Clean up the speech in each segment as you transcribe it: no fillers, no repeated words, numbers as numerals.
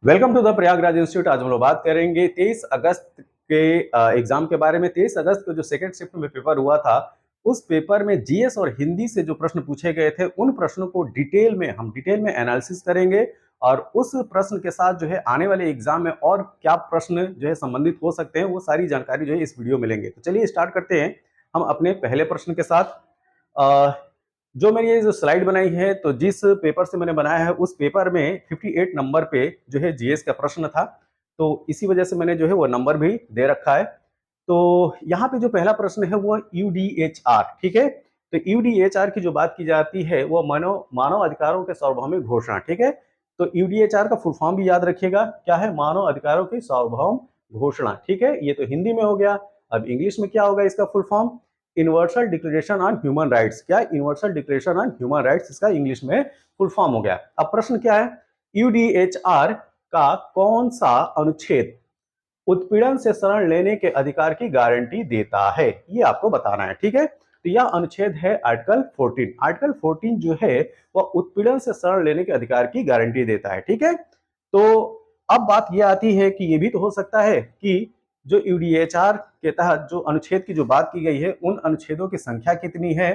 Welcome to the Prayagraj institute. आज हम लोग बात करेंगे 23 अगस्त के एग्जाम के बारे में। 23 अगस्त को जो सेकंड शिफ्ट में पेपर हुआ था, उस पेपर में जीएस और हिंदी से जो प्रश्न पूछे गए थे, उन प्रश्नों को डिटेल में एनालिसिस करेंगे और उस प्रश्न के साथ जो है आने वाले एग्जाम में और क्या प्रश्न जो है संबंधित हो सकते हैं, वो सारी जानकारी जो है इस वीडियो में लेंगे। तो चलिए स्टार्ट करते हैं हम अपने पहले प्रश्न के साथ। जो मैंने ये जो स्लाइड बनाई है, तो जिस पेपर से मैंने बनाया है उस पेपर में 58 नंबर पे जो है जीएस का प्रश्न था, तो इसी वजह से मैंने जो है वो नंबर भी दे रखा है। तो यहाँ पे जो पहला प्रश्न है वो यूडीएचआर, ठीक है। तो यूडीएचआर की जो बात की जाती है वो मानव मानव अधिकारों के सार्वभौमिक घोषणा, ठीक है। तो यूडीएचआर का फुल फॉर्म भी याद रखिएगा, क्या है? मानव अधिकारों की सार्वभौम घोषणा, ठीक है। ये तो हिंदी में हो गया। अब इंग्लिश में क्या होगा इसका full form? Universal declaration on human rights. क्या? Universal declaration on human rights, इसका इंग्लिश में फुल फॉर्म हो गया। अब प्रश्न क्या है? यूडीएचआर का कौन सा अनुच्छेद उत्पीड़न से शरण लेने के अधिकार की गारंटी देता है, ये आपको बताना है, ठीक है। तो यह अनुच्छेद है आर्टिकल 14। आर्टिकल 14 जो है वह उत्पीड़न से शरण लेने के अधिकार की गारंटी देता है, ठीक है। तो अब बात यह आती है कि ये भी तो हो सकता है कि जो यूडीएचआर के तहत जो अनुच्छेद की जो बात की गई है, उन अनुच्छेदों की संख्या कितनी है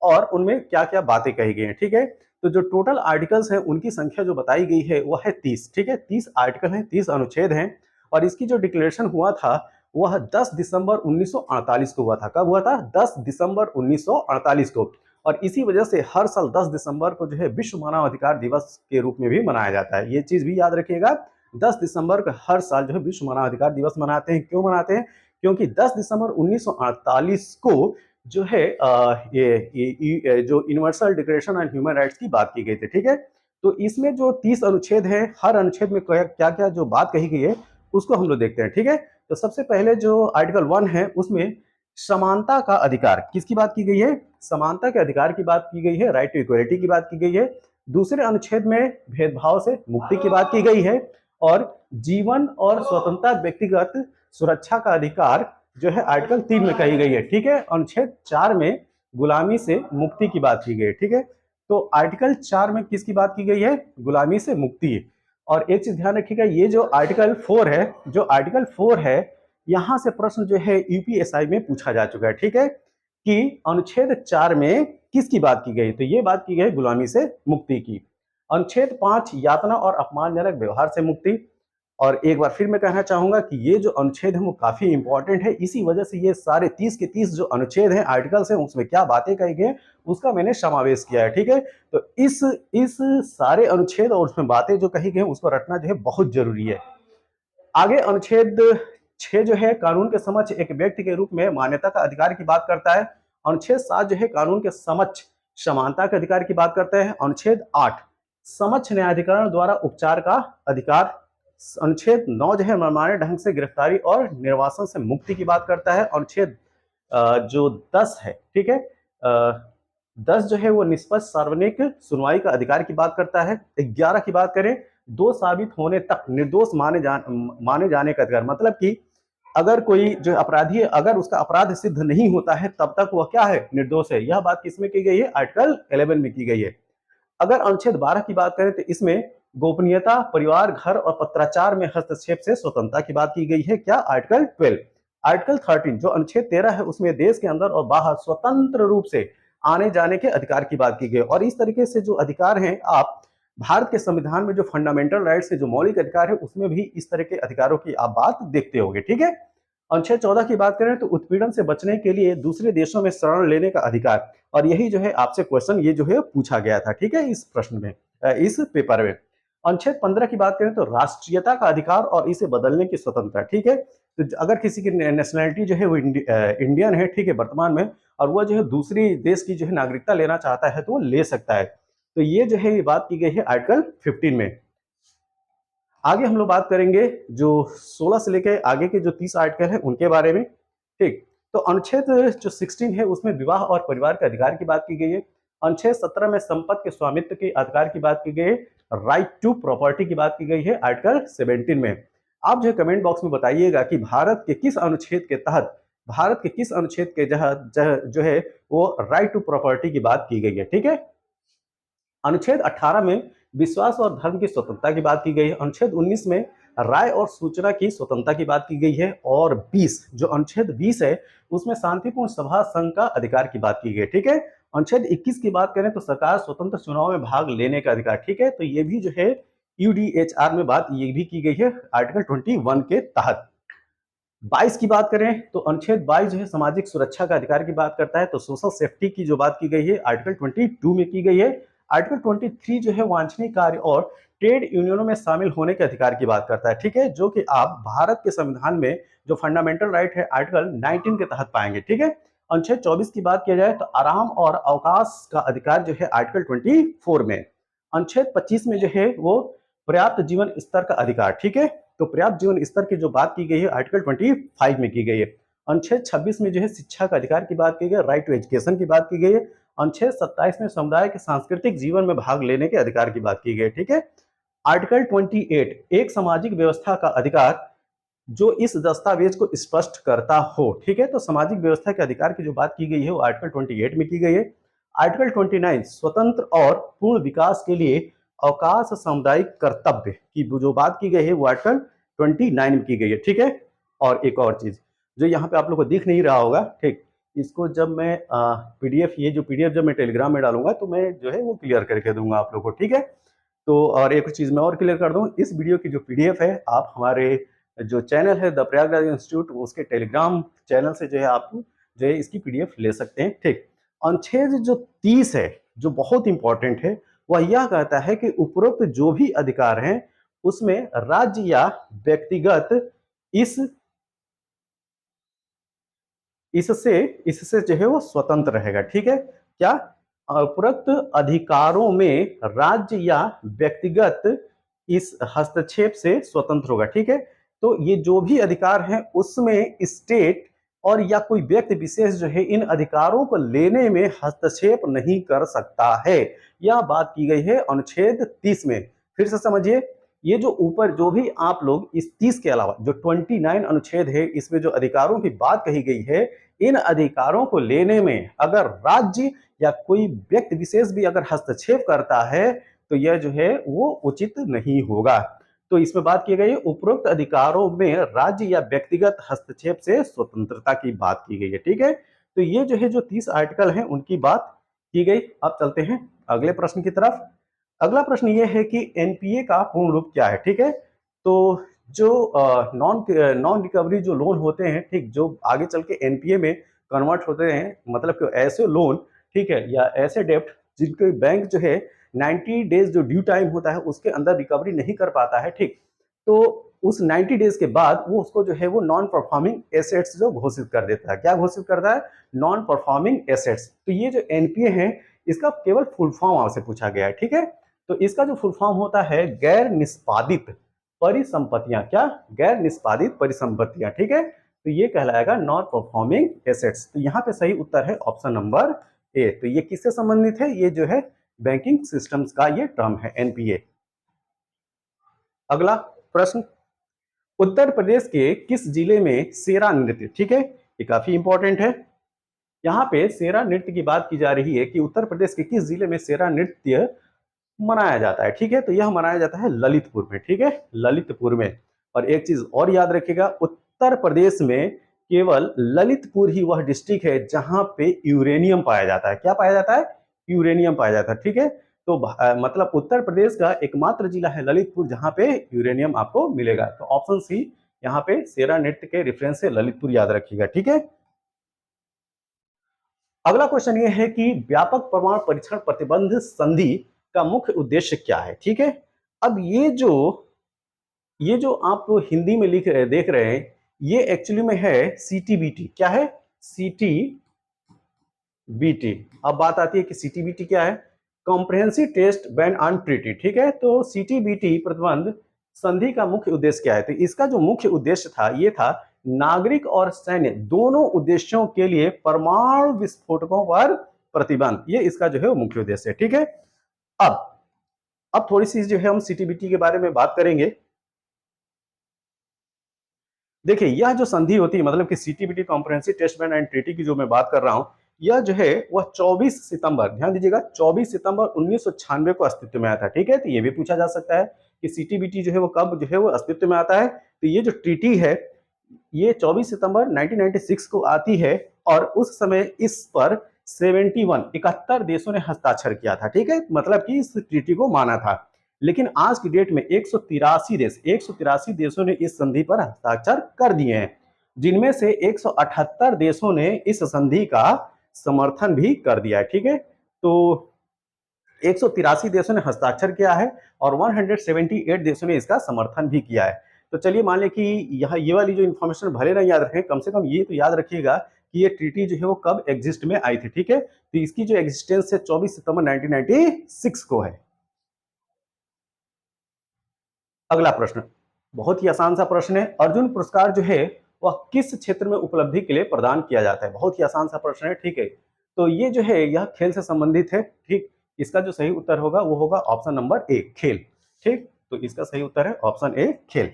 और उनमें क्या क्या बातें कही गई हैं, ठीक है। तो जो टोटल आर्टिकल्स हैं उनकी संख्या जो बताई गई है वो है 30, ठीक है। 30 आर्टिकल हैं, 30 अनुच्छेद हैं और इसकी जो डिक्लेरेशन हुआ था वह 10 दिसंबर 1948 को हुआ था। कब हुआ था? 10 दिसंबर 1948 को। और इसी वजह से हर साल 10 दिसंबर को जो है विश्व मानव अधिकार दिवस के रूप में भी मनाया जाता है। ये चीज भी याद रखिएगा, 10 दिसंबर को हर साल जो है विश्व मानव अधिकार दिवस मनाते हैं। क्यों मनाते हैं? क्योंकि 10 दिसंबर 1948 को जो है जो universal declaration on human rights की बात की गई थी, ठीक है। तो इसमें जो 30 अनुच्छेद हैं, हर अनुच्छेद में क्या क्या जो बात कही गई है उसको हम लोग देखते हैं, ठीक है। तो सबसे पहले जो आर्टिकल 1 है उसमें समानता का अधिकार किसकी बात की गई है? समानता के अधिकार की बात की गई है, राइट टू इक्वलिटी की बात की गई है। दूसरे अनुच्छेद में भेदभाव से मुक्ति की बात की गई है और जीवन और स्वतंत्रता व्यक्तिगत सुरक्षा का अधिकार जो है आर्टिकल 3 में कही गई है, ठीक है। अनुच्छेद 4 में गुलामी से मुक्ति की बात की गई है, ठीक है। तो आर्टिकल 4 में किसकी बात की गई है? गुलामी से मुक्ति। और एक चीज ध्यान रखिएगा, ये जो आर्टिकल 4 है, जो आर्टिकल 4 है, यहां से प्रश्न जो है यूपीएसआई में पूछा जा चुका है, ठीक है, कि अनुच्छेद 4 में किसकी बात की गई? तो ये बात की गई गुलामी से मुक्ति की। अनुच्छेद 5 यातना और अपमानजनक व्यवहार से मुक्ति। और एक बार फिर मैं कहना चाहूंगा कि ये जो अनुच्छेद है वो काफी इंपॉर्टेंट है, इसी वजह से ये सारे 30 के 30 जो अनुच्छेद हैं, आर्टिकल्स हैं, उसमें क्या बातें कही गई उसका मैंने समावेश किया है, ठीक है। तो इस सारे अनुच्छेद और उसमें बातें जो कही गई उसको रटना जो है बहुत जरूरी है। आगे अनुच्छेद 6 जो है कानून के समक्ष एक व्यक्ति के रूप में मान्यता का अधिकार की बात करता है। अनुच्छेद 7 जो है कानून के समक्ष समानता के अधिकार की बात करता है। अनुच्छेद 8 समक्ष न्यायाधिकरण द्वारा उपचार का अधिकार। अनुच्छेद 9 जो है मनमाने ढंग से गिरफ्तारी और निर्वासन से मुक्ति की बात करता है। अनुच्छेद जो 10 है, ठीक है, 10 जो है वो निष्पक्ष सार्वजनिक सुनवाई का अधिकार की बात करता है। 11 की बात करें, दो साबित होने तक निर्दोष माने जाने का अधिकार, मतलब कि अगर कोई जो अपराधी है, अगर उसका अपराध सिद्ध नहीं होता है तब तक वह क्या है? निर्दोष है। यह बात किसमें की गई है? आर्टिकल 11 में की गई है। अगर अनुच्छेद 12 की बात करें तो इसमें गोपनीयता, परिवार, घर और पत्राचार में हस्तक्षेप से स्वतंत्रता की बात की गई है। क्या? आर्टिकल 12। आर्टिकल 13 जो अनुच्छेद 13 है उसमें देश के अंदर और बाहर स्वतंत्र रूप से आने जाने के अधिकार की बात की गई। और इस तरीके से जो अधिकार हैं, आप भारत के संविधान में जो फंडामेंटल राइट्स है, जो मौलिक अधिकार है, उसमें भी इस तरह के अधिकारों की आप बात देखते होंगे, ठीक है। अनुच्छेद 14 की बात करें तो उत्पीड़न से बचने के लिए दूसरे देशों में शरण लेने का अधिकार। और यही जो है आपसे क्वेश्चन ये जो है पूछा गया था, ठीक है, इस प्रश्न में, इस पेपर में। अनुच्छेद 15 की बात करें तो राष्ट्रीयता का अधिकार और इसे बदलने की स्वतंत्रता, ठीक है। तो अगर किसी की नेशनलिटी जो है वो इंडियन है, ठीक है, वर्तमान में, और वह जो है दूसरी देश की जो है नागरिकता लेना चाहता है तो वो ले सकता है। तो ये जो है ये बात की गई है आर्टिकल 15 में। आगे हम लोग बात करेंगे जो 16 से लेकर आगे के जो 30 आर्टिकल है उनके बारे में, ठीक। तो अनुच्छेद जो 16 है उसमें विवाह और परिवार के अधिकार की बात की गई है। अनुच्छेद 17 में संपत्ति के स्वामित्व के अधिकार की बात की गई है। राइट टू प्रॉपर्टी की बात की गई है आर्टिकल 17 में। आप जो है कमेंट बॉक्स में बताइएगा कि भारत के किस अनुच्छेद के तहत, भारत के किस अनुच्छेद के जो है वो राइट टू प्रॉपर्टी की बात की गई है, ठीक है। अनुच्छेद 18 में विश्वास और धर्म की स्वतंत्रता की बात की गई है। अनुच्छेद 19 में राय और सूचना की स्वतंत्रता की बात की गई है। और 20 जो अनुच्छेद 20 है उसमें शांतिपूर्ण सभा संघ का अधिकार की बात की गई है। ठीक है। अनुच्छेद 21 की बात करें तो सरकार स्वतंत्र चुनाव में भाग लेने का अधिकार। ठीक है। तो ये भी जो है यूडीएचआर में बात ये भी की गई है आर्टिकल 21 के तहत। 22 की बात करें तो अनुच्छेद 22 जो है सामाजिक सुरक्षा का अधिकार की बात करता है। तो सोशल सेफ्टी की जो बात की गई है आर्टिकल 22 में की गई है। आर्टिकल 23 जो है वांछनीय कार्य और ट्रेड यूनियनों में शामिल होने के अधिकार की बात करता है। ठीक है। जो कि आप भारत के संविधान में जो फंडामेंटल राइट है आर्टिकल 19 के तहत पाएंगे। ठीक है। अनुच्छेद 24 की बात किया जाए तो आराम और अवकाश का अधिकार जो है आर्टिकल 24 में। अनुच्छेद 25 में जो है वो पर्याप्त जीवन स्तर का अधिकार। ठीक है। तो पर्याप्त जीवन स्तर की जो बात की गई है आर्टिकल 25 में की गई है। अनुच्छेद 26 में जो है शिक्षा का अधिकार की बात की गई है, राइट टू एजुकेशन की बात की गई है। अनुच्छेद 27 में समुदाय के सांस्कृतिक जीवन में भाग लेने के अधिकार की बात की गई है। ठीक है। आर्टिकल 28 एक सामाजिक व्यवस्था का अधिकार जो इस दस्तावेज को स्पष्ट करता हो। ठीक है। तो सामाजिक व्यवस्था के अधिकार की जो बात की गई है वो आर्टिकल 28 में की गई है। आर्टिकल 29 स्वतंत्र और पूर्ण विकास के लिए अवकाश सामुदायिक कर्तव्य की जो बात की गई है वो आर्टिकल 29 में की गई है। ठीक है। और एक और चीज जो यहाँ पे आप लोग को दिख नहीं रहा होगा, ठीक, इसको जब मैं पीडीएफ ये जो पीडीएफ जब मैं टेलीग्राम में डालूंगा तो मैं जो है वो क्लियर करके दूंगा आप लोग को। ठीक है। तो और एक चीज मैं और क्लियर कर दूं, इस वीडियो की जो पीडीएफ है आप हमारे जो चैनल है द प्रयागराज इंस्टीट्यूट उसके टेलीग्राम चैनल से जो है आप जो है इसकी पीडीएफ ले सकते हैं। ठीक। अनुच्छेद जो 30 है जो बहुत इंपॉर्टेंट है वह यह कहता है कि उपरोक्त जो भी अधिकार हैं उसमें राज्य या व्यक्तिगत इस इससे इससे जो है वो स्वतंत्र रहेगा। ठीक है। क्या उपरोक्त अधिकारों में राज्य या व्यक्तिगत इस हस्तक्षेप से स्वतंत्र होगा। ठीक है। तो ये जो भी अधिकार हैं उसमें स्टेट और या कोई व्यक्ति विशेष जो है इन अधिकारों को लेने में हस्तक्षेप नहीं कर सकता है। यह बात की गई है अनुच्छेद 30 में। फिर से समझिए, ये जो ऊपर जो भी आप लोग इस 30 के अलावा जो 29 अनुच्छेद है इसमें जो अधिकारों की बात कही गई है, इन अधिकारों को लेने में अगर राज्य या कोई व्यक्ति विशेष भी अगर हस्तक्षेप करता है तो यह जो है वो उचित नहीं होगा। तो इसमें बात की गई है उपरोक्त अधिकारों में राज्य या व्यक्तिगत हस्तक्षेप से स्वतंत्रता की बात की गई है। ठीक है। तो ये जो है जो 30 आर्टिकल हैं उनकी बात की गई। अब चलते हैं अगले प्रश्न की तरफ। अगला प्रश्न ये है कि एनपीए का पूर्ण रूप क्या है। ठीक है। तो जो नॉन रिकवरी जो लोन होते हैं, ठीक, जो आगे चल के एनपीए में कन्वर्ट होते हैं, मतलब कि ऐसे लोन, ठीक है, या ऐसे डेप्ट जिनके बैंक जो है 90 डेज जो ड्यू टाइम होता है उसके अंदर रिकवरी नहीं कर पाता है। ठीक। तो उस 90 डेज के बाद वो उसको जो है वो नॉन परफॉर्मिंग एसेट्स जो घोषित कर देता है। क्या घोषित करता है? Non performing assets. तो ये जो एनपीए है इसका केवल फुल फॉर्म आपसे पूछा गया है। ठीक है। तो इसका जो फुल फॉर्म होता है गैर निष्पादित परिसंपत्तियां। क्या? गैर निष्पादित परिसंपत्तियां। ठीक है। तो ये कहलाएगा नॉन परफॉर्मिंग एसेट्स। तो यहाँ पे सही उत्तर है ऑप्शन नंबर ए। तो ये किससे संबंधित है? ये जो है बैंकिंग सिस्टम्स का ये टर्म है एनपीए। अगला प्रश्न, उत्तर प्रदेश के किस जिले में सेरा नृत्य, ठीक है, ये काफी इंपॉर्टेंट है। यहाँ पे सेरा नृत्य की बात की जा रही है कि उत्तर प्रदेश के किस जिले में सेरा नृत्य मनाया जाता है। ठीक है। तो यह मनाया जाता है ललितपुर में। ठीक है, ललितपुर में। और एक चीज और याद रखिएगा, उत्तर प्रदेश में केवल ललितपुर ही वह डिस्ट्रिक्ट है जहां पे यूरेनियम पाया जाता है। क्या पाया जाता है? यूरेनियम पाया जाता है। ठीक है। तो मतलब उत्तर प्रदेश का एकमात्र जिला है ललितपुर जहां पे यूरेनियम आपको मिलेगा। तो ऑप्शन सी यहाँ पे सेरा नृत्य के रेफरेंस से ललितपुर याद रखिएगा। ठीक है। अगला क्वेश्चन ये है कि व्यापक परमाणु परीक्षण प्रतिबंध संधि का मुख्य उद्देश्य क्या है। ठीक है। अब ये जो आप हिंदी में लिख रहे देख रहे हैं ये एक्चुअली में है सीटीबीटी। क्या है? सीटीबीटी। अब बात आती है कि सीटीबीटी क्या है? Comprehensive test ban on treaty. ठीक है। तो सीटीबीटी प्रतिबंध संधि का मुख्य उद्देश्य क्या है? तो इसका जो मुख्य उद्देश्य था ये था नागरिक और सैन्य दोनों उद्देश्यों के लिए परमाणु विस्फोटकों पर प्रतिबंध। ये इसका जो है वो मुख्य उद्देश्य है। ठीक है। अब थोड़ी सी जो है हम सीटीबीटी के बारे में बात करेंगे। देखिए यह जो संधि होती है मतलब कि CTBT comprehensive test ban and treaty की जो मैं बात कर रहा हूं, यह जो है वह 24 सितंबर, ध्यान दीजिएगा 24 सितंबर 1996 को अस्तित्व में आया था। ठीक है, तो ये भी पूछा जा सकता है कि सीटीबीटी जो है वो कब जो है वो अस्तित्व में आता है। तो ये जो ट्रीटी है ये 24 सितंबर 1996 को आती है और उस समय इस पर 71 देशों ने हस्ताक्षर किया था। ठीक है, मतलब कि इस ट्रीटी को माना था। लेकिन आज की डेट में 183 देशों ने इस संधि पर हस्ताक्षर कर दिए हैं, जिनमें से 178 देशों ने इस संधि का समर्थन भी कर दिया है। ठीक है, तो 183 देशों ने हस्ताक्षर किया है और 178 देशों ने इसका समर्थन भी किया है। तो चलिए मान लें कि यहाँ ये वाली जो इन्फॉर्मेशन भले ना याद रखें, कम से कम ये तो याद रखिएगा कि ये ट्रीटी जो है वो कब एग्जिस्ट में आई थी। ठीक है, तो इसकी जो एग्जिस्टेंस है 24 सितंबर 1996 को है। अगला प्रश्न बहुत ही आसान सा प्रश्न है। अर्जुन पुरस्कार जो है वह किस क्षेत्र में उपलब्धि के लिए प्रदान किया जाता है? बहुत ही आसान सा प्रश्न है। ठीक है, तो ये जो है यह खेल से संबंधित है। ठीक, इसका जो सही उत्तर होगा वो होगा ऑप्शन नंबर ए, खेल। ठीक, तो इसका सही उत्तर है ऑप्शन ए, खेल।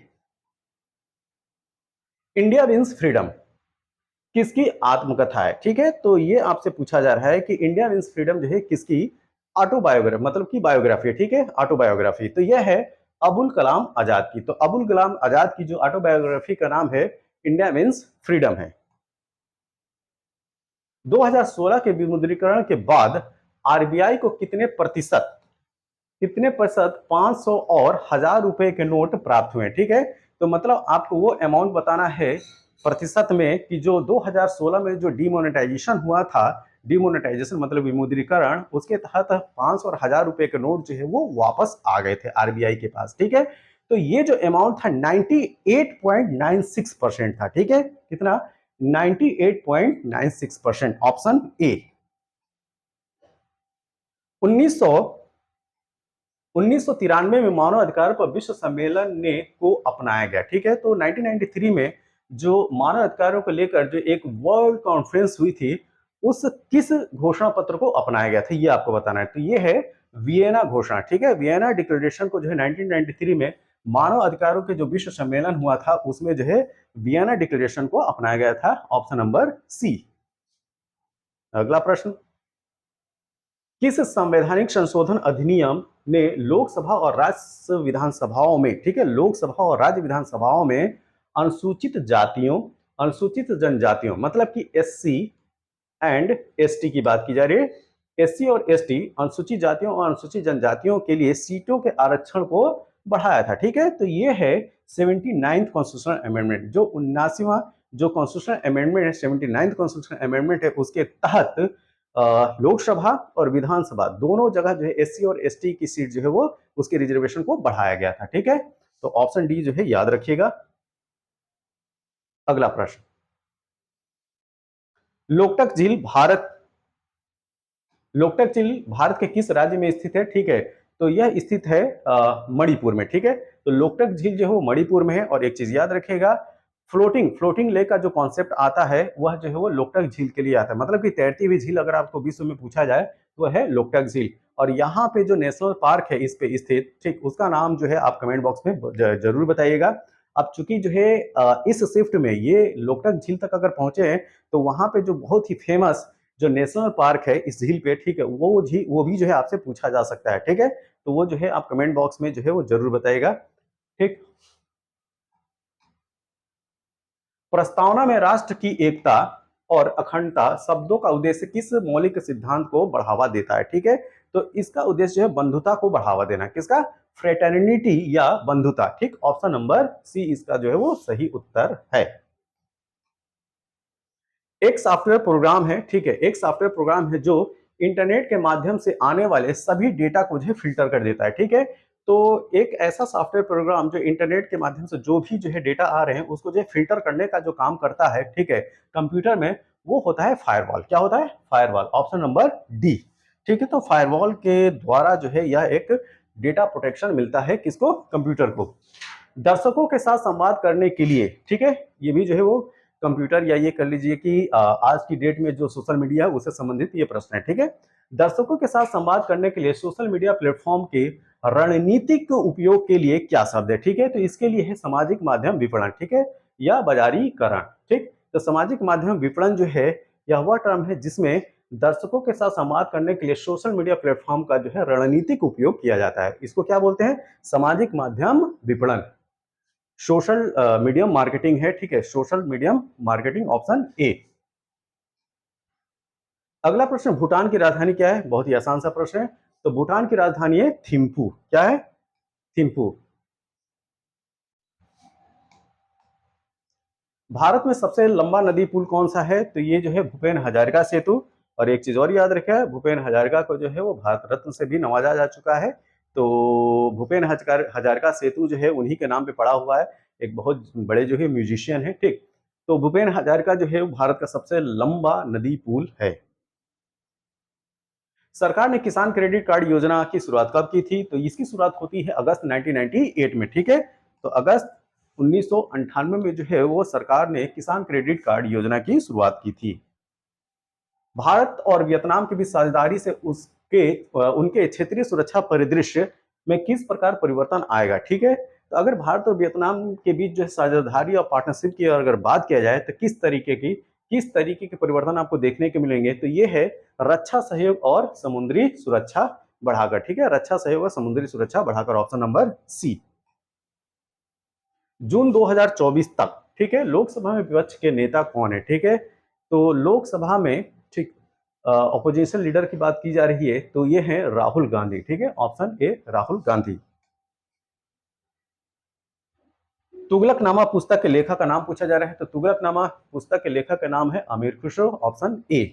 इंडिया विंस फ्रीडम किसकी आत्मकथा है? ठीक है, तो ये आपसे पूछा जा रहा है कि इंडिया विंस फ्रीडम जो है किसकी ऑटोबायोग्राफी, मतलब की बायोग्राफी है। ठीक है, ऑटोबायोग्राफी, तो यह है अबुल कलाम आजाद की। तो अबुल कलाम आजाद की जो ऑटोबायोग्राफी का नाम है इंडिया विंस फ्रीडम है। 2016 के विमुद्रीकरण के बाद आरबीआई को कितने प्रतिशत 500 और 1000 रुपए के नोट प्राप्त हुए? ठीक है, तो मतलब आपको वो अमाउंट बताना है प्रतिशत में कि जो 2016 में जो डिमोनेटाइजेशन हुआ था, डिमोनेटाइजेशन मतलब विमुद्रीकरण, उसके तहत 500 और 1000 रुपए के नोट जो है वो वापस आ गए थे आरबीआई के पास। ठीक है, तो ये जो अमाउंट था 98.96% था। ठीक है, कितना? 98.96%, ऑप्शन ए। 1993 में मानव अधिकार पर विश्व सम्मेलन ने को अपनाया गया। ठीक है, तो 1993 में जो मानव अधिकारों को लेकर जो एक वर्ल्ड कॉन्फ्रेंस हुई थी, उस किस घोषणा पत्र को अपनाया गया था ये आपको बताना है। तो ये है वियना घोषणा। ठीक है, वियना डिक्लेरेशन को जो है 1993 में मानव अधिकारों के जो विश्व सम्मेलन हुआ था उसमें जो है वियना डिक्लेरेशन को अपनाया गया था, ऑप्शन नंबर सी। अगला प्रश्न, किस संवैधानिक संशोधन अधिनियम ने लोकसभा और राज्य विधानसभाओं में, ठीक है, लोकसभा और राज्य विधानसभाओं में अनुसूचित जातियों, अनुसूचित जनजातियों, मतलब कि एससी एंड एसटी की बात की जा रही है, एससी और एसटी अनुसूचित जातियों और अनुसूचित जनजातियों के लिए सीटों के आरक्षण को बढ़ाया था। ठीक है, तो ये है 79th कॉन्स्टिट्यूशनल अमेंडमेंट, जो 79वां जो कॉन्स्टिट्यूशनल अमेंडमेंट है, 79th कॉन्स्टिट्यूशनल अमेंडमेंट है, उसके तहत लोकसभा और विधानसभा दोनों जगह जो है एससी और एसटी की सीट जो है वो उसके रिजर्वेशन को बढ़ाया गया था। ठीक है, तो ऑप्शन डी जो है याद रखिएगा। अगला प्रश्न, लोकटक झील भारत के किस राज्य में स्थित है? ठीक है, तो यह स्थित है मणिपुर में। ठीक है, तो लोकटक झील जो है वो मणिपुर में है। और एक चीज याद रखिएगा, फ्लोटिंग लेक का जो कॉन्सेप्ट आता है वह जो है वो लोकटक झील के लिए आता है, मतलब कि तैरती हुई झील अगर आपको विश्व में पूछा जाए तो वह है लोकटक झील। और यहाँ पे जो नेशनल पार्क है इस पे स्थित, ठीक, उसका नाम जो है आप कमेंट बॉक्स में जरूर बताइएगा। अब चूंकि जो है इस शिफ्ट में ये लोकटक झील तक अगर पहुंचे हैं तो वहां पे जो बहुत ही फेमस जो नेशनल पार्क है इस झील पे, ठीक है, वो भी जो है आपसे पूछा जा सकता है। ठीक है, तो वो जो है आप कमेंट बॉक्स में जो है वो जरूर बताइएगा। ठीक, प्रस्तावना में राष्ट्र की एकता और अखंडता शब्दों का उद्देश्य किस मौलिक सिद्धांत को बढ़ावा देता है? ठीक है, तो इसका उद्देश्य है बंधुता को बढ़ावा देना। किसका? फ्रेटर्निटी या बंधुता। ठीक, ऑप्शन नंबर सी इसका जो है वो सही उत्तर है। एक सॉफ्टवेयर प्रोग्राम है, ठीक है, एक सॉफ्टवेयर प्रोग्राम है जो इंटरनेट के माध्यम से आने वाले सभी डेटा को जो है फिल्टर कर देता है। ठीक है, तो एक ऐसा सॉफ्टवेयर प्रोग्राम जो इंटरनेट के माध्यम से जो भी जो है डेटा आ रहे हैं उसको जो है फिल्टर करने का जो काम करता है, ठीक है, कंप्यूटर में, वो होता है फायरवॉल। क्या होता है? Firewall, option number D. ठीक है, तो फायरवॉल के द्वारा जो है यह एक डेटा प्रोटेक्शन मिलता है किसको? कंप्यूटर को। दर्शकों के साथ संवाद करने के लिए, ठीक है, ये भी जो है वो कंप्यूटर, या ये कर लीजिए कि आज की डेट में जो सोशल मीडिया है उससे संबंधित ये प्रश्न है। ठीक है, दर्शकों के साथ संवाद करने के लिए सोशल मीडिया प्लेटफॉर्म के रणनीतिक उपयोग के लिए क्या शब्द है? ठीक है, तो इसके लिए है सामाजिक माध्यम विपणन, ठीक है, या बाजारीकरण। ठीक, तो सामाजिक माध्यम विपणन जो है यह वह टर्म है जिसमें दर्शकों के साथ संवाद करने के लिए सोशल मीडिया प्लेटफॉर्म का जो है रणनीतिक उपयोग किया जाता है। इसको क्या बोलते हैं? सामाजिक माध्यम विपणन। सोशल मीडियम मार्केटिंग है, ठीक है, social medium marketing, option A. अगला प्रश्न, भूटान की राजधानी क्या है? बहुत ही आसान सा प्रश्न है। तो भूटान की राजधानी है थिम्पू। क्या है? थिम्पू। भारत में सबसे लंबा नदी पुल कौन सा है? तो ये जो है भूपेन हजारिका सेतु। और एक चीज और याद रखा, भूपेन हजारिका को जो है वो भारत रत्न से भी नवाजा जा चुका है। तो भूपेन हजारिका सेतु जो है उन्हीं के नाम पे पड़ा हुआ है। एक बहुत बड़े जो है म्यूजिशियन है, ठीक। तो भूपेन हजारिका जो है वो भारत का सबसे लंबा नदी पुल है। सरकार ने किसान क्रेडिट कार्ड योजना की शुरुआत कब की थी? तो इसकी शुरुआत होती है अगस्त 1998 में, ठीक है। तो अगस्त 1998 में जो है वो सरकार ने किसान क्रेडिट कार्ड योजना की शुरुआत की थी। भारत और वियतनाम के बीच साझेदारी से उनके क्षेत्रीय सुरक्षा परिदृश्य में किस प्रकार परिवर्तन आएगा? ठीक है। तो अगर भारत और वियतनाम के बीच जो है साझेदारी और पार्टनरशिप की अगर बात किया जाए तो किस तरीके के परिवर्तन आपको देखने को मिलेंगे? तो ये है रक्षा सहयोग और समुद्री सुरक्षा बढ़ाकर, ठीक है, रक्षा सहयोग और समुद्री सुरक्षा बढ़ाकर, ऑप्शन नंबर सी। जून 2024 तक, ठीक है, लोकसभा में विपक्ष के नेता कौन है? ठीक है। तो लोकसभा में, ठीक, ऑपोजिशन लीडर की बात की जा रही है तो ये है राहुल गांधी, ठीक है, ऑप्शन ए राहुल गांधी। तुगलकनामा पुस्तक के लेखक का नाम पूछा जा रहा है। तो तुगलकनामा पुस्तक के लेखक का नाम है अमीर खुसरो, ऑप्शन ए।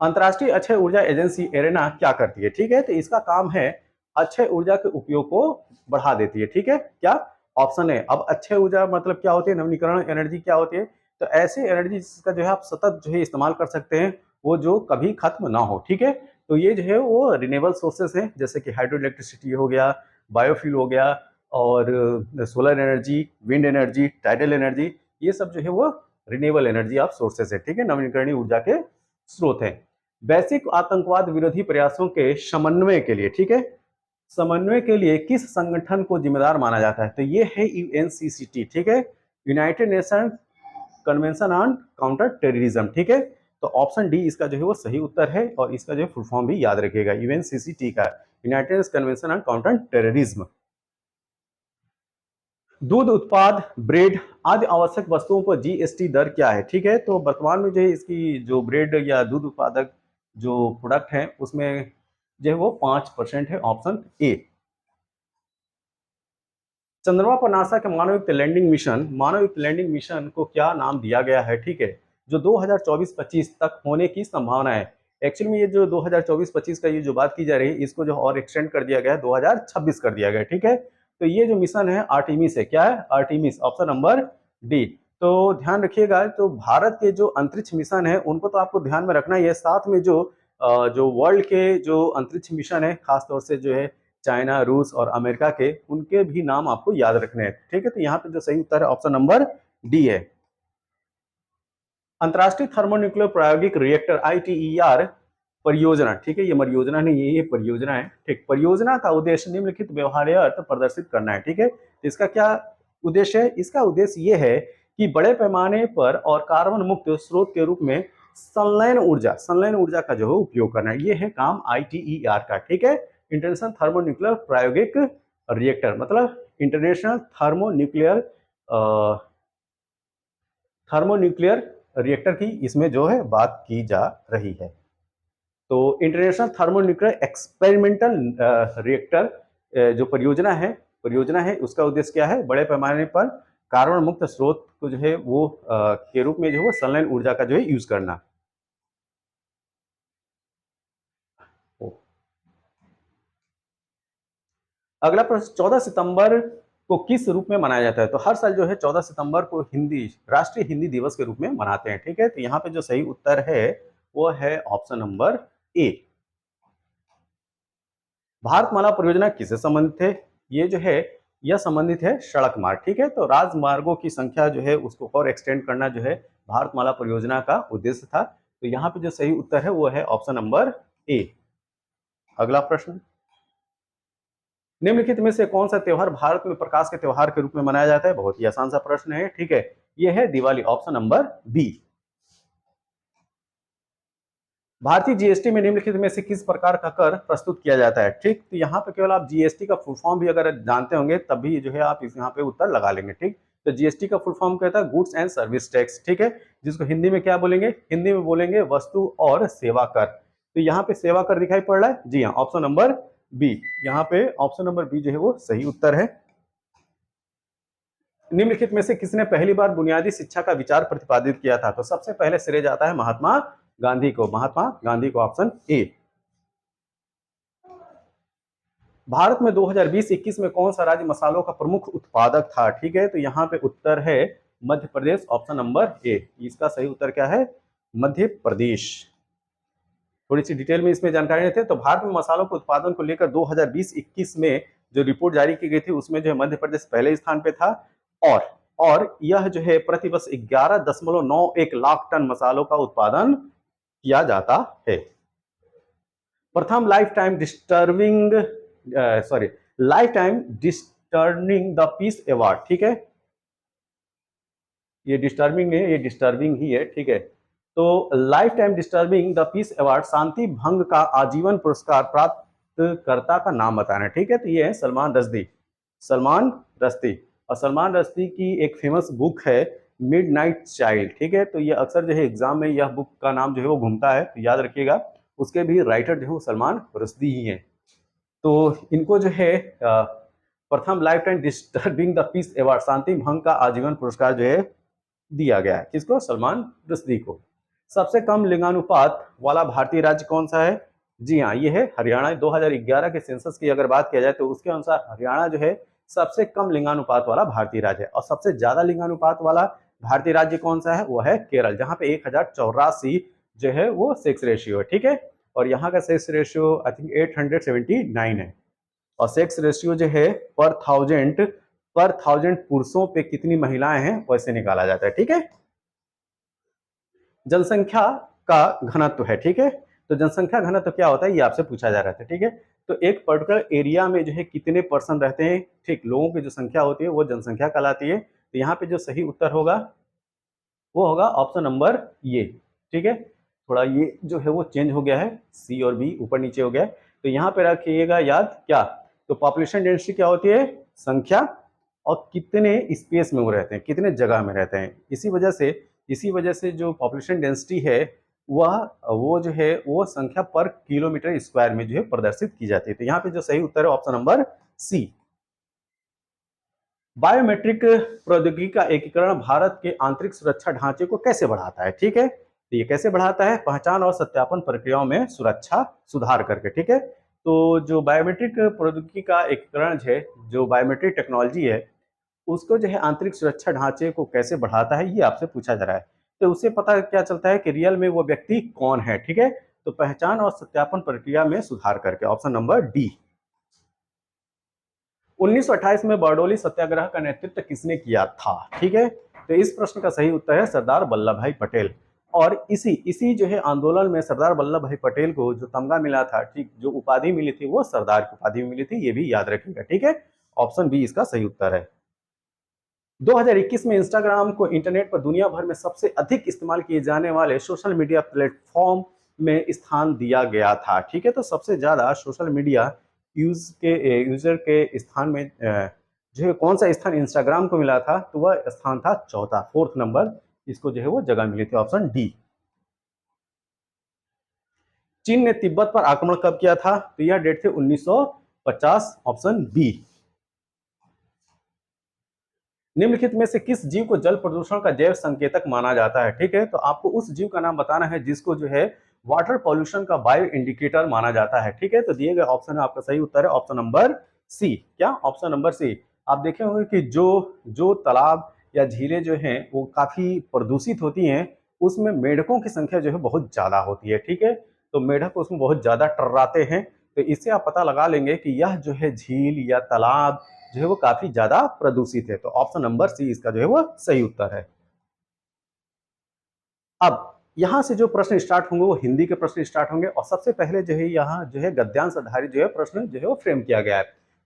अंतर्राष्ट्रीय अक्षय ऊर्जा एजेंसी एरेना क्या करती है? ठीक है। तो इसका काम है अक्षय ऊर्जा के उपयोग को बढ़ा देती है, ठीक है। क्या? ऑप्शन है। अब अक्षय ऊर्जा मतलब क्या होती है? नवीनीकरण एनर्जी क्या होती है? तो ऐसी एनर्जी जिसका जो है आप सतत जो है इस्तेमाल कर सकते हैं, वो जो कभी खत्म ना हो, ठीक है। तो ये जो है वो रिन्यूएबल सोर्सेस हैं, जैसे कि हाइड्रो इलेक्ट्रिसिटी हो गया, बायोफ्यूल हो गया, और solar energy, wind energy, tidal energy, ये सब जो है वो रिन्यूएबल एनर्जी ऑफ सोर्सेस है, ठीक है, नवीनीकरणीय ऊर्जा के स्रोत हैं। वैश्विक आतंकवाद विरोधी प्रयासों के समन्वय के लिए, ठीक है, समन्वय के लिए किस संगठन को जिम्मेदार माना जाता है? तो ये है यूएनसीसीटी, ठीक है, United nation convention on counter terrorism, ठीक है। तो ऑप्शन डी इसका जो है वो सही उत्तर है, और इसका जो है फुल फॉर्म भी याद रखिएगा, यूएनसीसीटी का, United convention on counter terrorism. दूध उत्पाद, ब्रेड आदि आवश्यक वस्तुओं पर जीएसटी दर क्या है? ठीक है। तो वर्तमान में जो है इसकी जो ब्रेड या दूध उत्पादक जो प्रोडक्ट है उसमें जो है वो 5% है, ऑप्शन ए। चंद्रमा पर नासा के मानवयुक्त लैंडिंग मिशन को क्या नाम दिया गया है? ठीक है, जो 2024-25 तक होने की संभावना है। एक्चुअली में ये जो 2024-25 का ये जो बात की जा रही है, इसको जो और एक्सटेंड कर दिया गया है, 2026 कर दिया गया है, ठीक है। तो ये जो मिशन है आर्टिमिस है। क्या है? Artemis, option number D. तो ध्यान रखिएगा, तो भारत के जो अंतरिक्ष मिशन है उनको तो आपको ध्यान में रखना ही है, साथ में जो वर्ल्ड के जो अंतरिक्ष मिशन है, खासतौर से जो है चाइना, रूस और अमेरिका के, उनके भी नाम आपको याद रखने हैं, ठीक है। तो यहाँ पे जो सही उत्तर है ऑप्शन नंबर डी है। अंतर्राष्ट्रीय थर्मोन्यूक्लियर प्रायोगिक रिएक्टर आईटीईआर परियोजना, ठीक है, ये परियोजना नहीं है, ये परियोजना है, ठीक। परियोजना का उद्देश्य निम्नलिखित व्यवहार्य अर्थ प्रदर्शित करना है, ठीक है। इसका क्या उद्देश्य है? इसका उद्देश्य ये है कि बड़े पैमाने पर और कार्बन मुक्त स्रोत के रूप में संलयन ऊर्जा का जो है उपयोग करना है, ये है काम आईटीईआर का, ठीक है। इंटरनेशनल थर्मोन्यूक्लियर प्रायोगिक रिएक्टर मतलब इंटरनेशनल थर्मोन्यूक्लियर रिएक्टर की इसमें जो है बात की जा रही है। तो इंटरनेशनल थर्मोन्यूक्लियर एक्सपेरिमेंटल रिएक्टर जो परियोजना है उसका उद्देश्य क्या है? बड़े पैमाने पर कार्बन मुक्त स्रोत को जो है वो के रूप में जो है संलयन ऊर्जा का जो है यूज करना। अगला प्रश्न, 14 सितंबर को किस रूप में मनाया जाता है? तो हर साल जो है 14 सितंबर को राष्ट्रीय हिंदी दिवस के रूप में मनाते हैं, ठीक है। तो यहाँ पे जो सही उत्तर है वो है ऑप्शन नंबर ए। भारतमाला परियोजना किससे संबंधित है? ये जो है यह संबंधित है सड़क मार्ग, ठीक है। तो राजमार्गों की संख्या जो है उसको और एक्सटेंड करना जो है भारतमाला परियोजना का उद्देश्य था। तो यहाँ पे जो सही उत्तर है वो है ऑप्शन नंबर ए। अगला प्रश्न, निम्नलिखित में से कौन सा त्योहार भारत में प्रकाश के त्योहार के रूप में मनाया जाता है? बहुत ही आसान सा प्रश्न है, ठीक है, यह है दिवाली, ऑप्शन नंबर बी। भारतीय जीएसटी में निम्नलिखित में से किस प्रकार का कर प्रस्तुत किया जाता है? ठीक, तो यहाँ पे केवल आप जीएसटी का फुल फॉर्म भी अगर जानते होंगे तब भी जो है आप इस यहाँ पे उत्तर लगा लेंगे। ठीक, तो जीएसटी का फुल फॉर्म कहता है गुड्स एंड सर्विस टैक्स। ठीक है, जिसको हिंदी में क्या बोलेंगे? हिंदी में बोलेंगे वस्तु और सेवा कर। तो यहाँ पे सेवा कर दिखाई पड़ रहा है? जी हाँ, ऑप्शन नंबर बी। यहाँ पे ऑप्शन नंबर बी जो है वो सही उत्तर है। निम्नलिखित में से किसने पहली बार बुनियादी शिक्षा का विचार प्रतिपादित किया था? तो सबसे पहले श्रेय जाता है महात्मा गांधी को। महात्मा गांधी को, ऑप्शन ए। भारत में 2020-21 में कौन सा राज्य मसालों का प्रमुख उत्पादक था? ठीक है, तो यहाँ पे उत्तर है Madhya Pradesh, option number A. इसका सही उत्तर क्या है? मध्य प्रदेश। थोड़ी सी डिटेल में इसमें जानकारी देते हैं। तो भारत में मसालों के उत्पादन को लेकर 2020-21 में जो रिपोर्ट जारी की गई थी उसमें जो है मध्य प्रदेश पहले स्थान पे था और यह जो है प्रतिवर्ष 11.91 लाख टन मसालों का उत्पादन किया जाता है। प्रथम life time disturbing the peace award. ठीक है, ये डिस्टर्बिंग नहीं है, ये डिस्टर्बिंग ही है। ठीक है, तो life time disturbing the peace award शांति भंग का आजीवन पुरस्कार प्राप्त कर्ता का नाम बताना। ठीक है, तो ये है सलमान रश्दी। सलमान रश्दी, और सलमान रश्दी की एक फेमस बुक है मिडनाइट चाइल्ड। ठीक है, तो ये अक्सर जो है एग्जाम में यह बुक का नाम जो है वो घूमता है, तो याद रखिएगा। उसके भी राइटर जो है वो सलमान रश्दी ही हैं। तो इनको जो है प्रथम life time disturbing the peace award शांति भंग का आजीवन पुरस्कार जो है दिया गया है। किसको? सलमान रश्दी को। सबसे कम लिंगानुपात वाला भारतीय राज्य कौन सा है? जी हाँ, ये है हरियाणा। 2011 के सेंसस की अगर बात किया जाए तो उसके अनुसार हरियाणा जो है सबसे कम लिंगानुपात वाला भारतीय राज्य है। और सबसे ज्यादा लिंगानुपात वाला भारतीय राज्य कौन सा है? वो है केरल, जहां पे 1084 जो है वो सेक्स रेशियो है। ठीक है, और यहाँ का सेक्स रेशियो आई थिंक 879 है। और सेक्स रेशियो जो है पर थाउजेंड पुरुषों पे कितनी महिलाएं हैं वैसे निकाला जाता है। ठीक है, जनसंख्या का घनत्व है। ठीक है, तो जनसंख्या घनत्व क्या होता है ये आपसे पूछा जा रहा था। ठीक है, तो एक पर्टिकुलर एरिया में जो है कितने पर्सन रहते हैं, ठीक, लोगों की जो संख्या होती है वो जनसंख्या कहलाती है। तो यहाँ पे जो सही उत्तर होगा वो होगा ऑप्शन नंबर ये। ठीक है, थोड़ा ये जो है वो चेंज हो गया है, सी और बी ऊपर नीचे हो गया है। तो यहाँ पे रखिएगा याद क्या, तो पॉपुलेशन डेंसिटी क्या होती है? संख्या, और कितने स्पेस में वो रहते हैं, कितने जगह में रहते हैं। इसी वजह से जो पॉपुलेशन डेंसिटी है वो जो है वो संख्या पर किलोमीटर स्क्वायर में जो है प्रदर्शित की जाती है। तो यहाँ पे जो सही उत्तर है ऑप्शन नंबर सी। बायोमेट्रिक प्रौद्योगिकी का एकीकरण भारत के आंतरिक सुरक्षा ढांचे को कैसे बढ़ाता है? ठीक है, तो ये कैसे बढ़ाता है? पहचान और सत्यापन प्रक्रियाओं में सुरक्षा सुधार करके। ठीक है, तो जो बायोमेट्रिक प्रौद्योगिकी का एकीकरण है, जो बायोमेट्रिक टेक्नोलॉजी है, उसको जो है आंतरिक सुरक्षा ढांचे को कैसे बढ़ाता है ये आपसे पूछा जा रहा है। तो उससे पता क्या चलता है कि रियल में वो व्यक्ति कौन है। ठीक है, तो पहचान और सत्यापन प्रक्रिया में सुधार करके, ऑप्शन नंबर डी। 1928 में बारडोली सत्याग्रह का नेतृत्व किसने किया था? ठीक है, तो इस प्रश्न का सही उत्तर है सरदार वल्लभ भाई पटेल। और इसी जो है आंदोलन में सरदार वल्लभ भाई पटेल को जो तमगा मिला था, ठीक, जो उपाधि मिली थी वो सरदार की उपाधि मिली थी, ये भी याद रखिएगा। ठीक है, ऑप्शन बी इसका सही उत्तर है। 2021 में इंस्टाग्राम को इंटरनेट पर दुनिया भर में सबसे अधिक इस्तेमाल किए जाने वाले सोशल मीडिया प्लेटफॉर्म में स्थान दिया गया था। ठीक है, तो सबसे ज्यादा सोशल मीडिया यूजर के स्थान में जो है कौन सा स्थान इंस्टाग्राम को मिला था? तो वह स्थान था चौथा, 4th नंबर इसको जो है वो जगह मिली थी, ऑप्शन डी। चीन ने तिब्बत पर आक्रमण कब किया था? तो यह डेट थे 1950, ऑप्शन बी। निम्नलिखित में से किस जीव को जल प्रदूषण का जैव संकेतक माना जाता है? ठीक है, तो आपको उस जीव का नाम बताना है जिसको जो है वाटर पॉल्यूशन का बायो इंडिकेटर माना जाता है। ठीक है, तो दिए गए ऑप्शन में आपका सही उत्तर है ऑप्शन नंबर सी। क्या? Option number C. आप देखे होंगे कि जो तालाब या झीलें जो हैं वो काफी प्रदूषित होती हैं, उसमें मेढकों की संख्या जो है बहुत ज्यादा होती है। ठीक है, तो मेढक उसमें बहुत ज्यादा टर्राते हैं। तो इससे आप पता लगा लेंगे कि यह जो है झील या तालाब जो है वो काफी ज्यादा प्रदूषित है। तो ऑप्शन नंबर सी इसका जो है वो सही उत्तर है। अब यहां से जो प्रश्न स्टार्ट होंगे वो हिंदी के प्रश्न स्टार्ट होंगे, और सबसे पहले जो है यहाँ जो है गद्यांश आधारित जो है प्रश्न जो है वो फ्रेम किया गया है।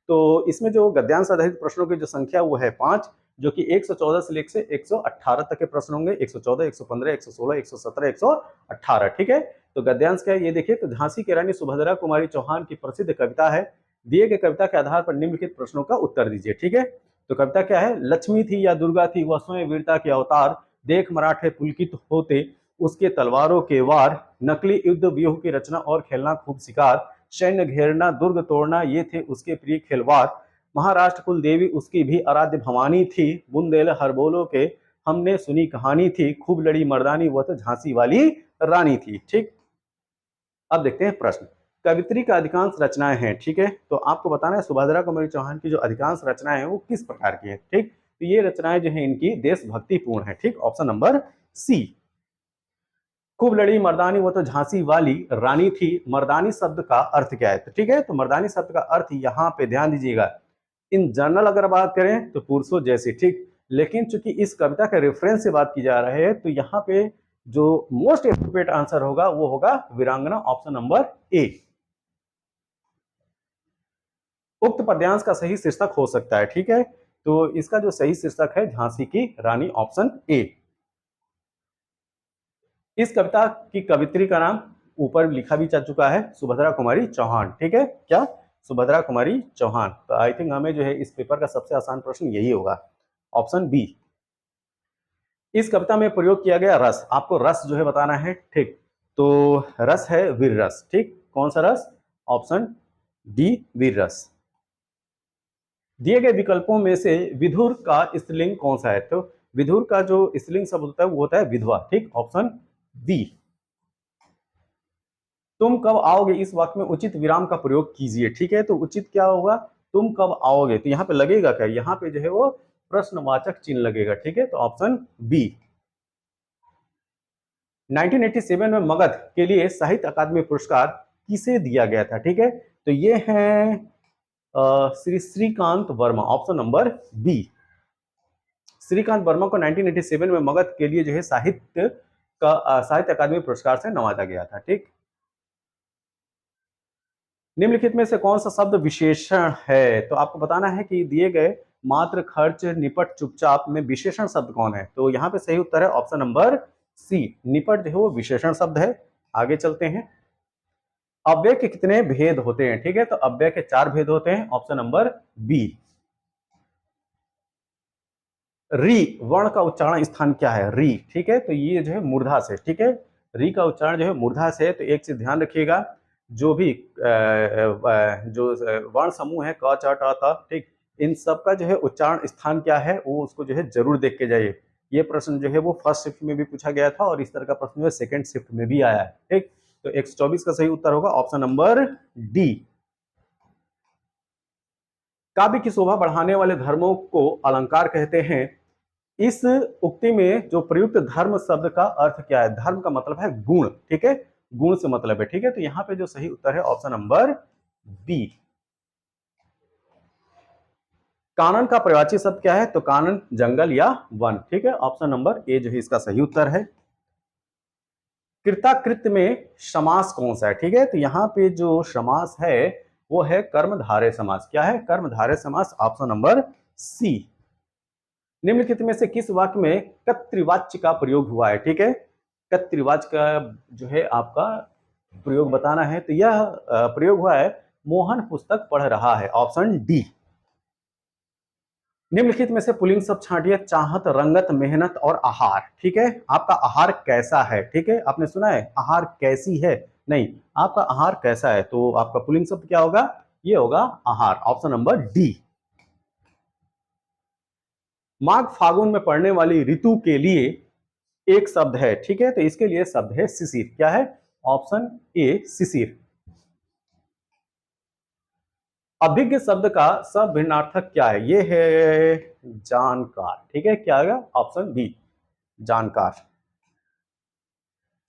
तो इसमें जो गद्यांश आधारित प्रश्नों की जो संख्या वो है 5, जो कि 114 से लेकर 118 तक के प्रश्न होंगे। 114, 115, 116, 117, 118। ठीक है, तो गद्यांश क्या है ये देखिए। तो झांसी की रानी सुभद्रा कुमारी चौहान की प्रसिद्ध कविता है, दिए गए कविता के आधार पर निम्नलिखित प्रश्नों का उत्तर दीजिए। ठीक है, तो कविता क्या है? लक्ष्मी थी या दुर्गा थी, वह स्वयं वीरता के अवतार, देख मराठे पुलकित होते उसके तलवारों के वार, नकली युद्ध व्यूह की रचना और खेलना खूब शिकार, सैन्य घेरना दुर्ग तोड़ना ये थे उसके प्रिय खिलवाड़, महाराष्ट्र कुल देवी उसकी भी आराध्य भवानी थी, बुंदेल हरबोलो के हमने सुनी कहानी थी, खूब लड़ी मर्दानी वह तो झांसी वाली रानी थी। ठीक, अब देखते हैं प्रश्न। कवित्री का अधिकांश रचनाएं हैं। ठीक है, तो आपको बताना है सुभद्रा कुमारी चौहान की जो अधिकांश रचनाएं हैं वो किस प्रकार की है। ठीक, तो ये रचनाएं जो है इनकी देशभक्तिपूर्ण है। ठीक, ऑप्शन नंबर सी। खूब लड़ी मर्दानी वो तो झांसी वाली रानी थी, मर्दानी शब्द का अर्थ क्या है? तो ठीक है, तो मर्दानी शब्द का अर्थ यहाँ पे ध्यान दीजिएगा, इन जनरल अगर बात करें तो पुरुषों जैसे। ठीक, लेकिन चूंकि इस कविता के रेफरेंस से बात की जा रही है तो यहाँ पे जो मोस्ट एप्रोप्रिएट आंसर होगा वो होगा वीरांगना, ऑप्शन नंबर ए। उक्त पद्यांश का सही शीर्षक हो सकता है। ठीक है, तो इसका जो सही शीर्षक है झांसी की रानी, ऑप्शन ए। इस कविता की कवित्री का नाम ऊपर लिखा भी जा चुका है, सुभद्रा कुमारी चौहान। ठीक है, क्या? सुभद्रा कुमारी चौहान। तो आई थिंक हमें जो है इस पेपर का सबसे आसान प्रश्न यही होगा, ऑप्शन बी। इस कविता में प्रयोग किया गया रस, आपको रस जो है बताना है। ठीक, तो रस है वीर रस। ठीक, कौन सा रस? ऑप्शन डी, वीर रस। दिए गए विकल्पों में से विधुर का स्त्रीलिंग कौन सा है? तो विधुर का जो स्त्रीलिंग शब्द होता है वो होता है विधवा। ठीक, ऑप्शन बी। तुम कब आओगे इस वाक्य में उचित विराम का प्रयोग कीजिए। ठीक है, तो उचित क्या होगा? तुम कब आओगे, तो यहाँ पे लगेगा क्या? यहाँ पे जो है वो प्रश्नवाचक चिन्ह लगेगा। ठीक है, तो ऑप्शन बी। 1987 में मगध के लिए साहित्य अकादमी पुरस्कार किसे दिया गया था? ठीक है, तो ये है Shri Shrikant Verma, option number b. Shrikant Verma को 1987 में मगध के लिए जो है साहित्य अकादमी पुरस्कार से नवाजा गया था। ठीक, निम्नलिखित में से कौन सा शब्द विशेषण है? तो आपको बताना है कि दिए गए मात्र, खर्च, निपट, चुपचाप में विशेषण शब्द कौन है? तो यहाँ पे सही उत्तर है ऑप्शन नंबर सी, निपट जो है वो विशेषण शब्द है। आगे चलते हैं। अव्यय के कितने भेद होते हैं? ठीक है, तो अव्यय के 4 भेद होते हैं, ऑप्शन नंबर बी। री वर्ण का उच्चारण स्थान क्या है? री, ठीक है, तो ये जो है मूर्धा से। ठीक है, री का उच्चारण जो है मूर्धा से। तो एक चीज ध्यान रखिएगा, जो भी जो वर्ण समूह है क च ट त, ठीक, इन सब का जो है उच्चारण स्थान क्या है वो उसको जो है जरूर देख के जाइए। ये प्रश्न जो है वो फर्स्ट शिफ्ट में भी पूछा गया था और इस तरह का प्रश्न जो है सेकंड शिफ्ट में भी आया है। ठीक, तो 124 का सही उत्तर होगा ऑप्शन नंबर डी। काव्य की शोभा बढ़ाने वाले धर्मों को अलंकार कहते हैं। इस उक्ति में जो प्रयुक्त धर्म शब्द का अर्थ क्या है? धर्म का मतलब है गुण। ठीक है, गुण से मतलब है। ठीक है, तो यहाँ पे जो सही उत्तर है ऑप्शन नंबर बी। कानन का प्रवाची शब्द क्या है? तो कानन जंगल या वन। ठीक है, ऑप्शन नंबर ए जो है इसका सही उत्तर है। कृताकृत्य में समास कौन सा है? ठीक है, तो यहाँ पे जो समास है वो है कर्मधारय समास। क्या है? कर्मधारय समास, ऑप्शन नंबर सी। निम्नलिखित में से किस वाक्य में कर्तृवाच्य का प्रयोग हुआ है? ठीक है, कर्तृवाच्य का जो है आपका प्रयोग बताना है। तो यह प्रयोग हुआ है मोहन पुस्तक पढ़ रहा है, ऑप्शन डी। निम्नलिखित में से पुल्लिंग शब्द छांटिए। चाहत, रंगत, मेहनत और आहार। ठीक है, आपका आहार कैसा है? ठीक है, आपने सुना है आहार कैसी है? नहीं, आपका आहार कैसा है, तो आपका पुल्लिंग शब्द क्या होगा? ये होगा आहार, ऑप्शन नंबर डी। माघ फागुन में पड़ने वाली ऋतु के लिए एक शब्द है। ठीक है, तो इसके लिए शब्द है शिशिर। क्या है? ऑप्शन ए, शिशिर। अभिज्ञ शब्द का सभिन्नार्थक क्या है? ये है जानकार। ठीक है, क्या आएगा? ऑप्शन बी, जानकार।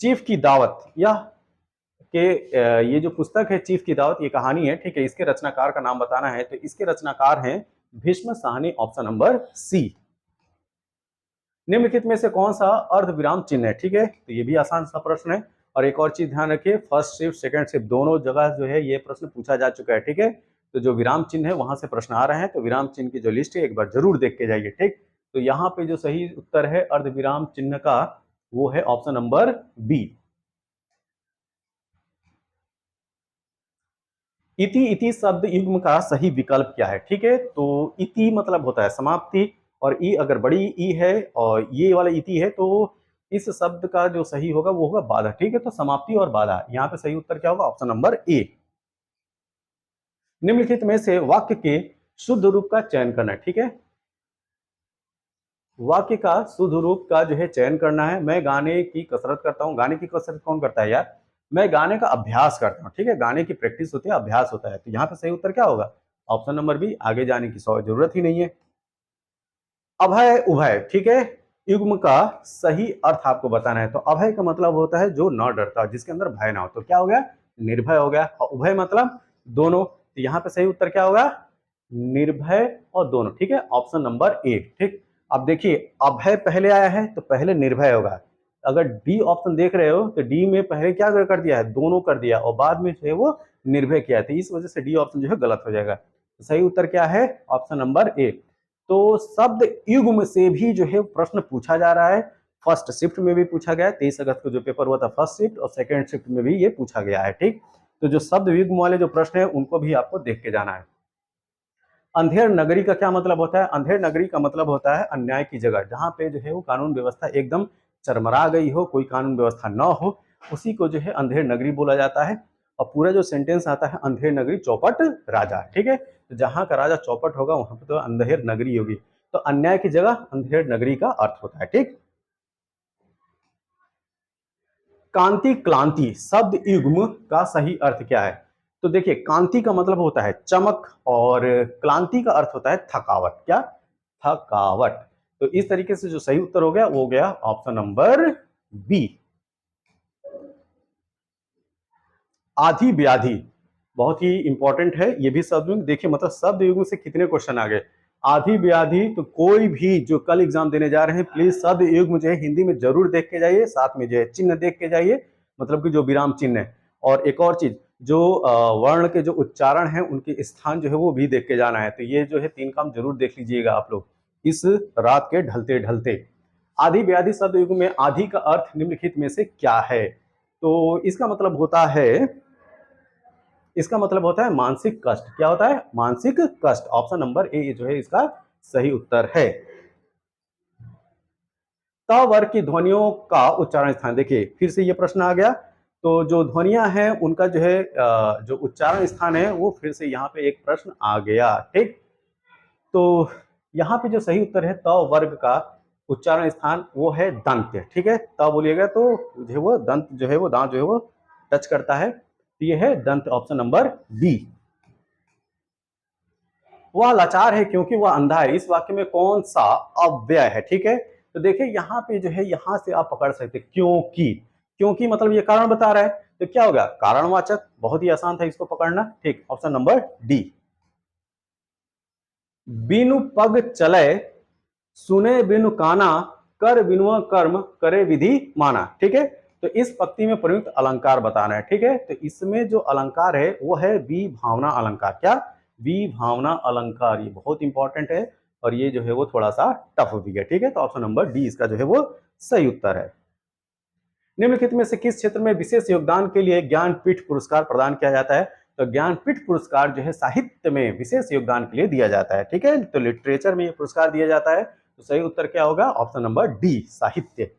चीफ की दावत, यह के ये जो पुस्तक है चीफ की दावत, ये कहानी है। ठीक है, इसके रचनाकार का नाम बताना है। तो इसके रचनाकार हैं Bhisham Sahni, option number c. निम्नलिखित में से कौन सा अर्धविराम चिन्ह है? ठीक है, तो ये भी आसान सा प्रश्न है। और एक और चीज ध्यान रखिए, फर्स्ट शिफ्ट सेकंड शिफ्ट दोनों जगह जो है ये प्रश्न पूछा जा चुका है। ठीक है, तो जो विराम चिन्ह है वहां से प्रश्न आ रहे हैं, तो विराम चिन्ह की जो लिस्ट है एक बार जरूर देख के जाइए। ठीक, तो यहाँ पे जो सही उत्तर है अर्धविराम चिन्ह का, वो है ऑप्शन नंबर बी। इति इति शब्द युग्म का सही विकल्प क्या है? ठीक है, तो इति मतलब होता है समाप्ति, और ई अगर बड़ी ई है और ये वाला इति है, तो इस शब्द का जो सही होगा वो होगा बाधा। ठीक है, तो समाप्ति और बाधा, यहाँ पे सही उत्तर क्या होगा? Option number A. निम्नलिखित में से वाक्य के शुद्ध रूप का चयन करना है। ठीक है, वाक्य का शुद्ध रूप का जो है चयन करना है। मैं गाने की कसरत करता हूँ। गाने की कसरत कौन करता है यार? मैं गाने का अभ्यास करता हूँ। ठीक है, गाने की प्रैक्टिस होती है, अभ्यास होता है। तो यहाँ पे सही उत्तर क्या होगा? ऑप्शन नंबर बी, आगे जाने की जरूरत ही नहीं है। अभय उभय, ठीक है, युग्म का सही अर्थ आपको बताना है। तो अभय का मतलब होता है जो न डरता, जिसके अंदर भय ना हो। तो क्या हो गया? निर्भय हो गया। और उभय मतलब दोनों। तो यहाँ पे सही उत्तर क्या होगा? निर्भय और दोनों। ठीक है, ऑप्शन नंबर ए। ठीक, अब देखिए अभय पहले आया है तो पहले निर्भय होगा। अगर डी ऑप्शन देख रहे हो तो डी में पहले क्या कर दिया है? दोनों कर दिया, और बाद में जो है वो निर्भय किया। तो इस वजह से डी ऑप्शन जो है गलत हो जाएगा। तो सही उत्तर क्या है? Option number A. तो शब्द युग्म से भी जो है प्रश्न पूछा जा रहा है। फर्स्ट शिफ्ट में भी पूछा गया है, 23 अगस्त को जो पेपर हुआ था फर्स्ट शिफ्ट, और सेकेंड शिफ्ट में भी ये पूछा गया है। ठीक, तो जो शब्द युग्म वाले जो प्रश्न है उनको भी आपको देख के जाना है। अंधेर नगरी का क्या मतलब होता है? अंधेर नगरी का मतलब होता है अन्याय की जगह, जहाँ पे जो है वो कानून व्यवस्था एकदम चरमरा गई हो, कोई कानून व्यवस्था न हो, उसी को जो है अंधेर नगरी बोला जाता है। और पूरा जो सेंटेंस आता है अंधेर नगरी चौपट राजा। ठीक है, तो जहाँ का राजा चौपट होगा वहां पे तो अंधेर नगरी होगी। तो अन्याय की जगह अंधेर नगरी का अर्थ होता है। ठीक, कांति क्लांति शब्द युग्म का सही अर्थ क्या है? तो देखिए कांति का मतलब होता है चमक, और क्लांति का अर्थ होता है थकावट। क्या? थकावट। तो इस तरीके से जो सही उत्तर हो गया वो हो गया ऑप्शन नंबर बी। आधी व्याधि बहुत ही इंपॉर्टेंट है ये भी शब्द युग्म। देखिए मतलब शब्द युग्म से कितने क्वेश्चन आ गए। आधी व्याधि, तो कोई भी जो कल एग्जाम देने जा रहे हैं प्लीज शब्द युग्म जो है हिंदी में जरूर देख के जाइए, साथ में जो है चिन्ह देख के जाइए, मतलब कि जो विराम चिन्ह है। और एक और चीज, जो वर्ण के जो उच्चारण है उनके स्थान जो है वो भी देख के जाना है। तो ये जो है 3 काम जरूर देख लीजिएगा आप लोग इस रात के ढलते ढलते। आधी व्याधि शब्द युग्म में आधी का अर्थ निम्नलिखित में से क्या है? तो इसका मतलब होता है, इसका मतलब होता है मानसिक कष्ट। क्या होता है? मानसिक कष्ट। ऑप्शन नंबर ए जो है इसका सही उत्तर है। त वर्ग की ध्वनियों का उच्चारण स्थान, देखिए फिर से ये प्रश्न आ गया। तो जो ध्वनियां हैं उनका जो है जो उच्चारण स्थान है वो फिर से यहाँ पे एक प्रश्न आ गया। ठीक, तो यहाँ पे जो सही उत्तर है त वर्ग का उच्चारण स्थान वो है दंत। ठीक है, त बोलिएगा तो जो है वो दंत जो है वो दांत जो है वो टच करता है। तो ये है दंत, ऑप्शन नंबर बी। वह लाचार है क्योंकि वह अंधा है, इस वाक्य में कौन सा अव्यय है? ठीक है, तो देखिए यहाँ पे जो है यहां से आप पकड़ सकते हैं क्योंकि। क्योंकि मतलब ये कारण बता रहा है, तो क्या होगा? कारणवाचक। बहुत ही आसान था इसको पकड़ना। ठीक, ऑप्शन नंबर डी। बिनु पग चले, सुने बिनु काना, कर बिनु कर्म, करे विधि माना। ठीक है, तो इस पंक्ति में प्रयुक्त अलंकार बताना है। ठीक है, तो इसमें जो अलंकार है वो है विभावना अलंकार। क्या? विभावना अलंकार। ये बहुत इंपॉर्टेंट है और ये जो है वो थोड़ा सा टफ भी है। ठीक है, तो ऑप्शन नंबर डी इसका जो है वो सही उत्तर है। निम्नलिखित में से किस क्षेत्र में विशेष योगदान के लिए ज्ञानपीठ पुरस्कार प्रदान किया जाता है? तो ज्ञानपीठ पुरस्कार जो है साहित्य में विशेष योगदान के लिए दिया जाता है। ठीक है, तो लिटरेचर में ये पुरस्कार दिया जाता है। तो सही उत्तर क्या होगा? ऑप्शन नंबर डी, साहित्य।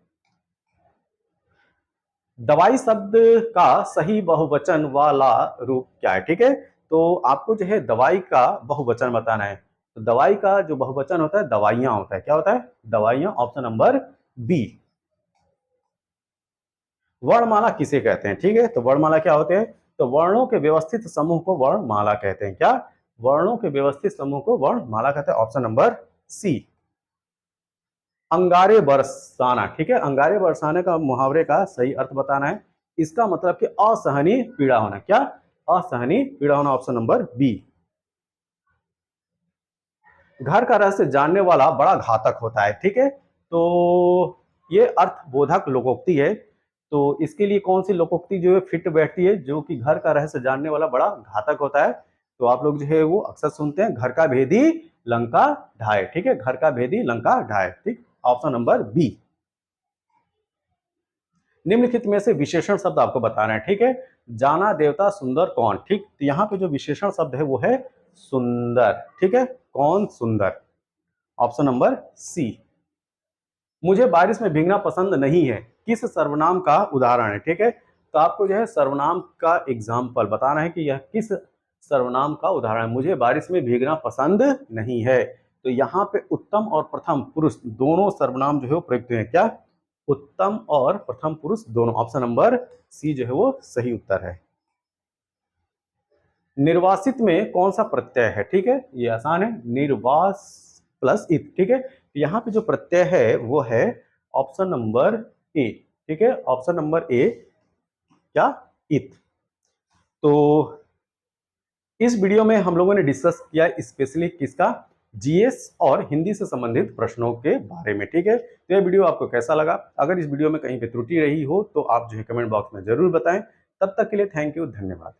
दवाई शब्द का सही बहुवचन वाला रूप क्या है? ठीक है, तो आपको जो है दवाई का बहुवचन बताना है। तो दवाई का जो बहुवचन होता है दवाइयां होता है। क्या होता है? दवाइयां, ऑप्शन नंबर बी। वर्णमाला किसे कहते हैं? ठीक है, तो वर्णमाला क्या होते हैं? तो वर्णों के व्यवस्थित समूह को वर्णमाला कहते हैं। क्या? वर्णों के व्यवस्थित समूह को वर्णमाला कहते हैं, ऑप्शन नंबर सी। अंगारे बरसाना, ठीक है, अंगारे बरसाने का मुहावरे का सही अर्थ बताना है। इसका मतलब कि असहनीय पीड़ा होना। क्या? असहनीय पीड़ा होना, ऑप्शन नंबर बी। घर का रहस्य जानने वाला बड़ा घातक होता है। ठीक है, तो ये अर्थबोधक लोकोक्ति है। तो इसके लिए कौन सी लोकोक्ति जो है फिट बैठती है, जो कि घर का रहस्य जानने वाला बड़ा घातक होता है? तो आप लोग जो है वो अक्सर सुनते हैं घर का भेदी लंका ढाए, ठीक है, घर का भेदी लंका ढाए, ठीक, ऑप्शन नंबर बी। निम्नलिखित में से विशेषण शब्द आपको बताना है, ठीक है, जाना देवता सुंदर कौन, ठीक, तो यहाँ पे जो विशेषण शब्द है वो है सुंदर, ठीक है, कौन सुंदर, ऑप्शन नंबर सी। मुझे बारिश में भीगना पसंद नहीं है, किस सर्वनाम का उदाहरण है, ठीक है, तो आपको जो है सर्वनाम का एग्जाम्पल बताना है कि यह किस सर्वनाम का उदाहरण है। मुझे बारिश में भीगना पसंद नहीं है, तो यहाँ पे उत्तम और प्रथम पुरुष दोनों सर्वनाम जो है वो प्रयुक्त हैं, क्या, उत्तम और प्रथम पुरुष दोनों, ऑप्शन नंबर सी जो है वो सही उत्तर है। निर्वासित में कौन सा प्रत्यय है, ठीक है, ये आसान है, निर्वास प्लस इत, ठीक है, यहाँ पे जो प्रत्यय है वो है ऑप्शन नंबर ए, ठीक है, ऑप्शन नंबर ए, क्या, इत। तो इस वीडियो में हम लोगों ने डिस्कस किया स्पेशली किसका, जीएस और हिंदी से संबंधित प्रश्नों के बारे में, ठीक है, तो यह वीडियो आपको कैसा लगा, अगर इस वीडियो में कहीं पे त्रुटि रही हो तो आप जो है कमेंट बॉक्स में जरूर बताएं। तब तक के लिए थैंक यू, धन्यवाद।